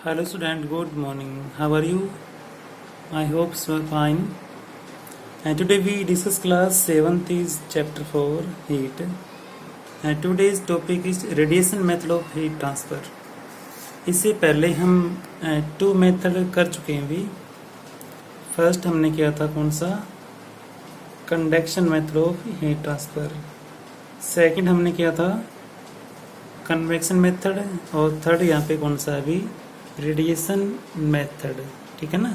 Hello student, good morning. How are you? I hope so fine. And today we discuss class 7th is chapter 4 heat. And today's topic is radiation method of heat transfer. इससे पहले हम to method कर चुके हैं भी. First हमने किया था कौन सा, conduction method of heat transfer. Second हमने किया था कन्वेक्शन मेथड और थर्ड यहाँ पे कौन सा अभी रेडिएशन मेथड. ठीक है ना.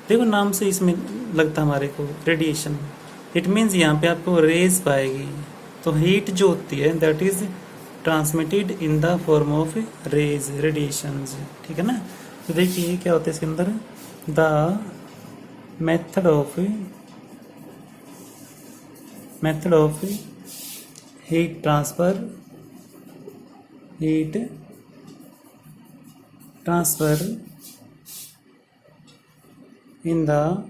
देखो नाम से इसमें लगता हमारे को रेडिएशन, इट मीन्स यहाँ पे आपको रेज पाएगी. तो हीट जो होती है that is transmitted in the form of rays, radiations. ठीक है ना. तो देखिए क्या होता है इसके अंदर, the method of heat transfer in the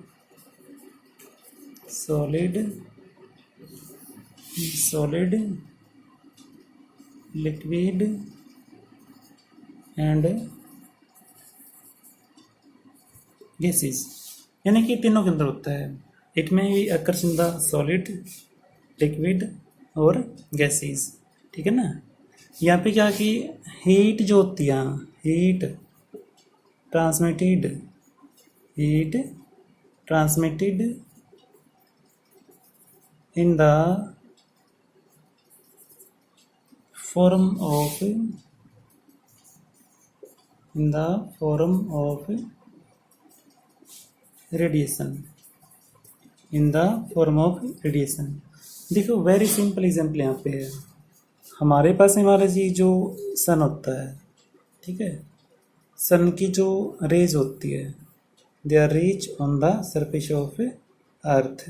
solid, liquid and gases, यानी कि तीनों के अंदर होता है. इट में भी occurs in the solid, liquid और गैसेस. ठीक है ना. यहाँ पे क्या कि हीट जो होती है, heat transmitted in the form of radiation, देखो वेरी सिंपल एग्जाम्पल यहाँ पे है. हमारे पास हमारा जी जो सन होता है, ठीक है, सन की जो रेज होती है they are reach on the surface of earth,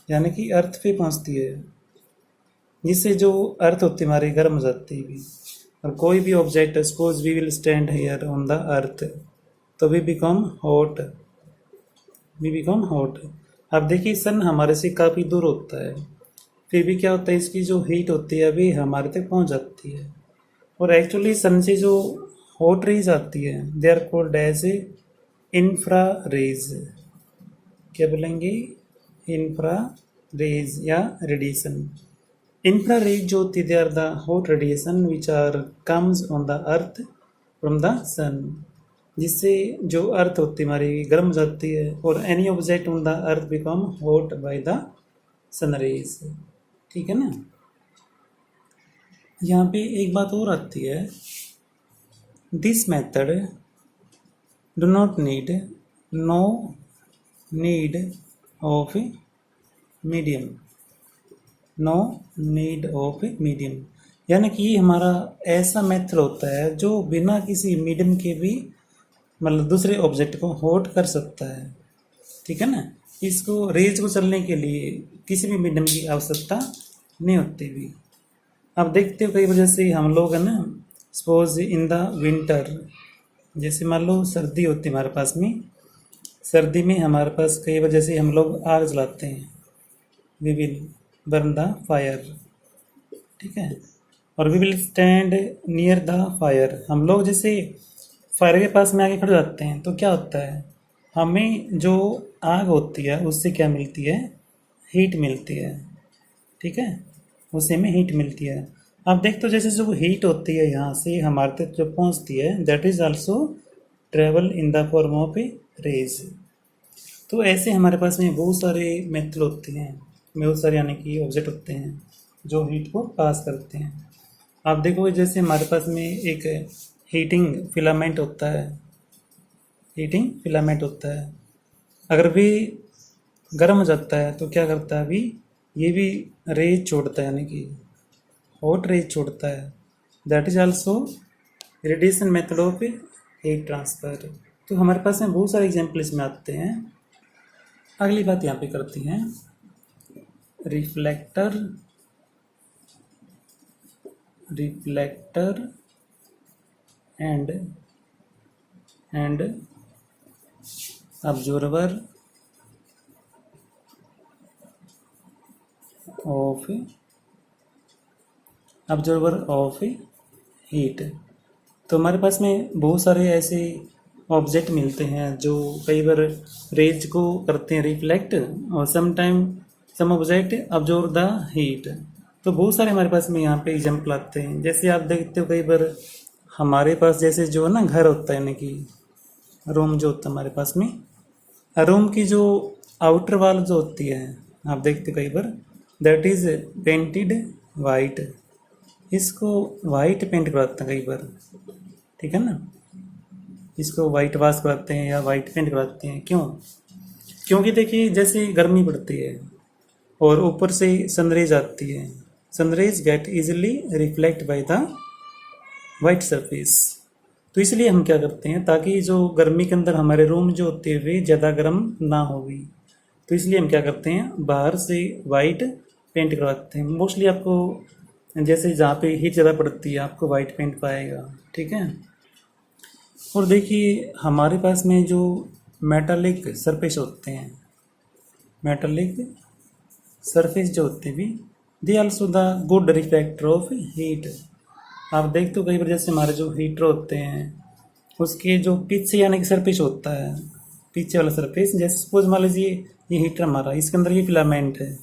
यानी कि अर्थ पे पहुंचती है, जिससे जो अर्थ होती है हमारी गर्म हो जाती है. और कोई भी object suppose we will stand here on the earth, तो वी बिकम हॉट. अब देखिए सन हमारे से काफ़ी दूर होता है, फिर भी क्या होता है इसकी जो हीट होती है अभी हमारे तक पहुंच जाती है. और एक्चुअली सन से जो हॉट रेज आती है they are called as infra rays. क्या बोलेंगे, इंफ्रा रेज या रेडिएशन. इंफ्रा रेज जो होती है they are the hot radiation which are comes on the earth from the sun, जिससे जो अर्थ होती है हमारी गर्म हो जाती है और any object on the earth become hot by the sun rays. ठीक है ना. यहाँ पे एक बात और आती है, this method do not need of medium, यानी कि ये हमारा ऐसा मेथड होता है जो बिना किसी मीडियम के भी मतलब दूसरे ऑब्जेक्ट को हॉट कर सकता है. ठीक है ना. इसको रेज को चलने के लिए किसी भी मीडियम की आवश्यकता नहीं होती भी. अब देखते हो कई वजह से हम लोग है ना, सपोज इन द विंटर, जैसे मान लो सर्दी होती है हमारे पास में, सर्दी में हमारे पास कई वजह से हम लोग आग जलाते हैं, we will burn the fire. ठीक है. और we will stand near the fire. हम लोग जैसे फायर के पास में आके खड़े जाते हैं तो क्या होता है, हमें जो आग होती है उससे क्या मिलती है, हीट मिलती है. ठीक है. उससे हमें हीट मिलती है. अब देखते हो जैसे जो हीट होती है यहाँ से हमारे तक जो पहुँचती है that is also travel in the form of a rays. तो ऐसे हमारे पास में बहुत सारे मेथड होते हैं, बहुत सारे यानी कि ऑब्जेक्ट होते हैं जो हीट को पास करते हैं. आप देखो जैसे हमारे पास में एक हीटिंग फिलामेंट होता है, अगर भी गर्म हो जाता है तो क्या करता है, अभी ये भी रेज छोड़ता है, यानी कि हॉट रेज छोड़ता है. That is also radiation method of heat transfer. तो हमारे पास में बहुत सारे एग्जाम्पल इसमें आते हैं. अगली बात यहाँ पे करती हैं, reflector and observer of heat. तो हमारे पास में बहुत सारे ऐसे ऑब्जेक्ट मिलते हैं जो कई बार रेज को करते हैं रिफ्लेक्ट, और some object absorb the heat. तो बहुत सारे हमारे पास में यहाँ पे एग्जाम्पल आते हैं। जैसे आप देखते हो कई बार हमारे पास जैसे जो है ना घर होता है, यानी कि रूम जो होता है हमारे पास में, रूम की जो आउटर वॉल जो होती है आप देखते हो कई बार, दैट इज पेंटेड वाइट। इसको वाइट पेंट कराते हैं कई बार, ठीक है ना, इसको वाइट वॉश कराते हैं या वाइट पेंट कराते हैं। क्यों? क्योंकि देखिए जैसे गर्मी पड़ती है और ऊपर से सनरेज आती है, sun rays get easily reflect by the white surface. तो इसलिए हम क्या करते हैं, ताकि जो गर्मी के अंदर हमारे रूम जो होते हैं वे ज़्यादा गर्म ना होगी, तो इसलिए हम क्या करते हैं, बाहर से वाइट पेंट करवाते हैं। मोस्टली आपको जैसे जहाँ पे हीट ज़्यादा पड़ती है आपको वाइट पेंट पाएगा, ठीक है। और देखिए हमारे पास में जो मेटालिक सरफेस होते हैं, मेटालिक सरफेस जो होते हैं भी, they also the good reflector of heat. आप देखते हो कई बार जैसे हमारे जो हीटर होते हैं उसके जो पीछे यानी कि सरफेस होता है, पीछे वाला सरफेस, जैसे सपोज मान लीजिए ये हीटर हमारा, इसके अंदर ये फिलामेंट है,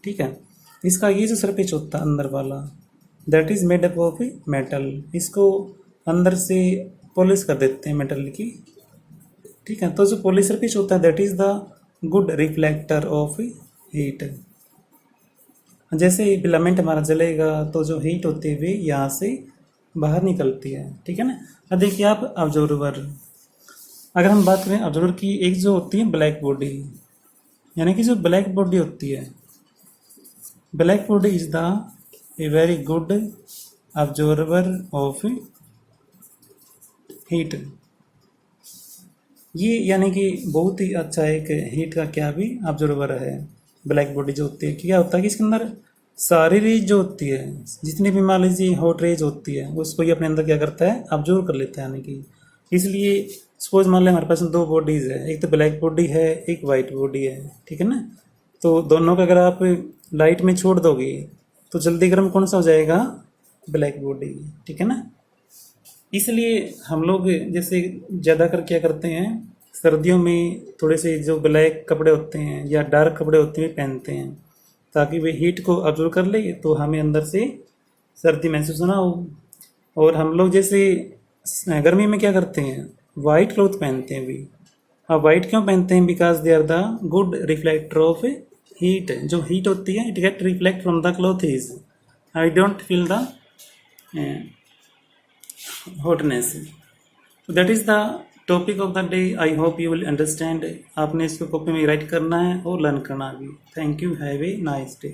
ठीक है, इसका ये जो सरफेस होता है अंदर वाला, that is made up of metal. इसको अंदर से पॉलिश कर देते हैं मेटल की, ठीक है। तो जो पॉलिश सरफेस होता है that is the good reflector of heat. जैसे फिलामेंट हमारा जलेगा तो जो हीट होती है वे यहाँ से बाहर निकलती है, ठीक है ना। अब देखिए आप ऑब्जर्वर, अगर हम बात करें ऑब्जर्वर की, एक जो होती है ब्लैक बॉडी, यानी कि जो ब्लैक बॉडी होती है, black body is the a very good observer of heat. ये यानी कि बहुत ही अच्छा एक हीट का क्या भी ऑब्जर्वर है। ब्लैक बॉडी जो होती है, क्या होता है कि इसके अंदर सारी रेज जो होती है, जितनी भी मान लीजिए हॉट रेज होती है, उसको ये अपने अंदर क्या करता है, ऑब्जर्व कर लेता है। यानी कि इसलिए सपोज मान लें हमारे पास दो बॉडीज़ है, एक तो ब्लैक बॉडी है एक वाइट बॉडी है, ठीक है ना। तो दोनों का अगर आप लाइट में छोड़ दोगे तो जल्दी गर्म कौन सा हो जाएगा, ब्लैक बॉडी, ठीक है ना। इसलिए हम लोग जैसे ज़्यादा कर क्या करते हैं, सर्दियों में थोड़े से जो ब्लैक कपड़े होते हैं या डार्क कपड़े होते हैं पहनते हैं, ताकि वे हीट को ऑब्जर्व कर ले तो हमें अंदर से सर्दी महसूस ना हो। और हम लोग जैसे गर्मी में क्या करते हैं, वाइट क्लॉथ पहनते हैं भी। अब वाइट क्यों पहनते हैं, because they are the good reflector of heat. जो हीट होती है it get reflect from the cloth is, I don't feel the hotness. So that is the topic of the day. I hope you will understand. आपने इसको copy में right करना है और learn करना भी। Thank you, have a nice day.